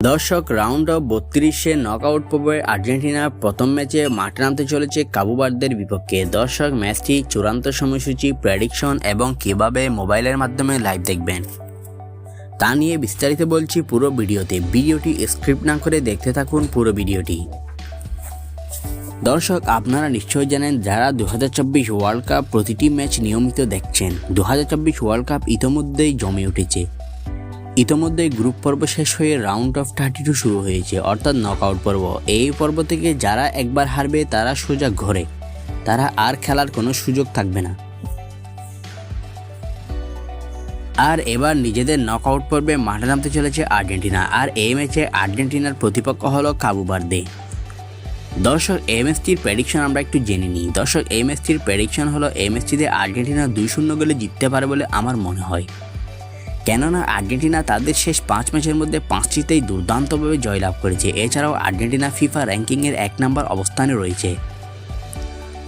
দর্শক, round of 32-এ knockout পর্বে আর্জেন্টিনার প্রথম ম্যাচে মাঠে নামতে চলেছে কাবু ভার্দের বিপক্ষে। দর্শক, ম্যাচটি চূড়ান্ত সময়সূচি, প্রেডিকশন এবং কিভাবে মোবাইলের মাধ্যমে লাইভ দেখবেন তা নিয়ে বিস্তারিত বলছি পুরো ভিডিওতে। ভিডিওটি স্ক্রিপ্ট না করে দেখতে থাকুন পুরো ভিডিওটি। দর্শক, আপনারা নিশ্চয়ই জানেন যারা 2024 ওয়ার্ল্ড কাপ প্রতিটি ম্যাচ নিয়মিত দেখছেন, 2024 ওয়ার্ল্ড কাপ ইতোমধ্যেই জমে উঠেছে। ইতোমধ্যেই গ্রুপ পর্ব শেষ হয়ে রাউন্ড অফ 32 শুরু হয়েছে, অর্থাৎ নকআউট পর্ব। এই পর্ব থেকে যারা একবার হারবে তারা সোজা ঘরে, তারা আর খেলার কোনো সুযোগ থাকবে না। আর এবার নিজেদের নকআউট পর্বে মাঠে নামতে চলেছে আর্জেন্টিনা। আর এই ম্যাচে আর্জেন্টিনার প্রতিপক্ষ হলো কাবু ভার্দে। দর্শক, এই ম্যাচটির প্রেডিকশন আমরা একটু জেনে নিই। দর্শক, এই ম্যাচটির প্রেডিকশন হলো এই ম্যাচটিতে আর্জেন্টিনা 2-0 গোলে জিততে পারে বলে আমার মনে হয়। কেননা আর্জেন্টিনা তাদের শেষ 5 ম্যাচের মধ্যে 5টিতেই দুর্দান্তভাবে জয়লাভ করেছে। এছাড়াও আর্জেন্টিনা ফিফা র্যাঙ্কিংয়ের 1 নম্বর অবস্থানে রয়েছে।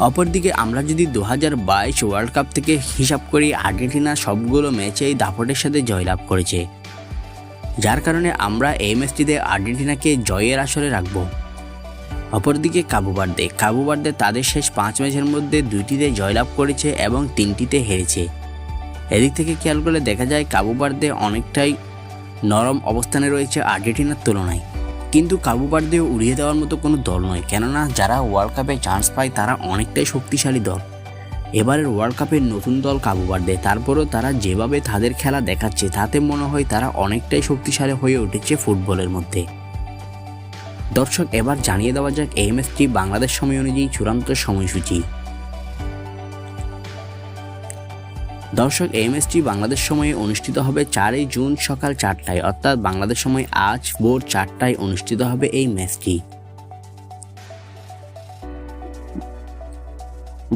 অপরদিকে আমরা যদি 2022 ওয়ার্ল্ড কাপ থেকে হিসাব করি, আর্জেন্টিনা সবগুলো ম্যাচেই দাপটের সাথে জয়লাভ করেছে, যার কারণে আমরা এই ম্যাচটিতে আর্জেন্টিনাকে জয়ের আসরে রাখব। অপরদিকে কাবু ভার্দে তাদের শেষ 5 ম্যাচের মধ্যে 2টিতে জয়লাভ করেছে এবং 3টিতে হেরেছে। এদিক থেকে খেয়াল করলে দেখা যায় কাবু ভার্দে অনেকটাই নরম অবস্থানে রয়েছে আর্জেন্টিনার তুলনায়। কিন্তু কাবু ভার্দেও উড়িয়ে দেওয়ার মতো কোনো দল নয়, কেননা যারা ওয়ার্ল্ড কাপে চান্স পায় তারা অনেকটাই শক্তিশালী দল। এবারের ওয়ার্ল্ড কাপের নতুন দল কাবু ভার্দে, তারপরও তারা যেভাবে তাদের খেলা দেখাচ্ছে তাতে মনে হয় তারা অনেকটাই শক্তিশালী হয়ে উঠেছে ফুটবলের মধ্যে। দর্শক, এবার জানিয়ে দেওয়া যাক এই ম্যাচটি বাংলাদেশ সময় অনুযায়ী চূড়ান্ত সময়সূচি। দর্শক, এই ম্যাচটি বাংলাদেশ সময়ে অনুষ্ঠিত হবে 4 জুন সকাল 4টায়, অর্থাৎ বাংলাদেশ সময় আজ ভোর 4টায় অনুষ্ঠিত হবে এই ম্যাচটি।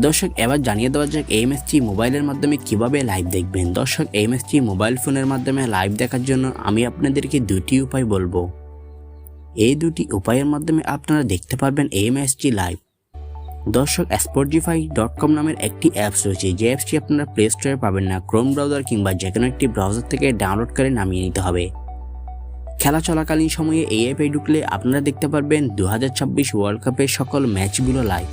দর্শক, এবার জানিয়ে দেওয়া যাক এই ম্যাচটি মোবাইলের মাধ্যমে কিভাবে লাইভ দেখবেন। দর্শক, এই ম্যাচটি মোবাইল ফোনের মাধ্যমে লাইভ দেখার জন্য আমি আপনাদেরকে 2টি উপায় বলবো। এই 2টি উপায়ের মাধ্যমে আপনারা দেখতে পারবেন এই ম্যাচটি লাইভ। দর্শক, sportify.com নামের একটি অ্যাপস রয়েছে, যে অ্যাপসটি আপনারা প্লে স্টোরে পাবেন না, ক্রোম ব্রাউজার কিংবা যে কোনো একটি ব্রাউজার থেকে ডাউনলোড করে নামিয়ে নিতে হবে। খেলা চলাকালীন সময়ে এই অ্যাপে ঢুকলে আপনারা দেখতে পারবেন 2026 ওয়ার্ল্ড কাপের সকল ম্যাচগুলো লাইভ।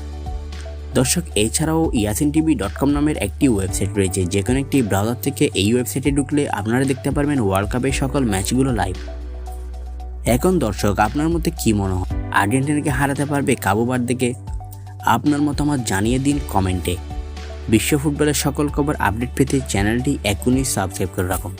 দর্শক, এছাড়াও yasinTV.com নামের একটি ওয়েবসাইট রয়েছে, যে কোনো একটি ব্রাউজার থেকে এই ওয়েবসাইটে ঢুকলে আপনারা দেখতে পারবেন ওয়ার্ল্ড কাপের সকল ম্যাচগুলো লাইভ। এখন দর্শক, আপনার মধ্যে কি মনে হয়, আর্জেন্টিনাকে হারাতে পারবে কাবু ভার্দেকে? আপনার মতামত জানিয়ে দিন কমেন্টে। বিশ্ব ফুটবলের সকল খবর আপডেট পেতে চ্যানেলটি এখনই সাবস্ক্রাইব করে রাখুন।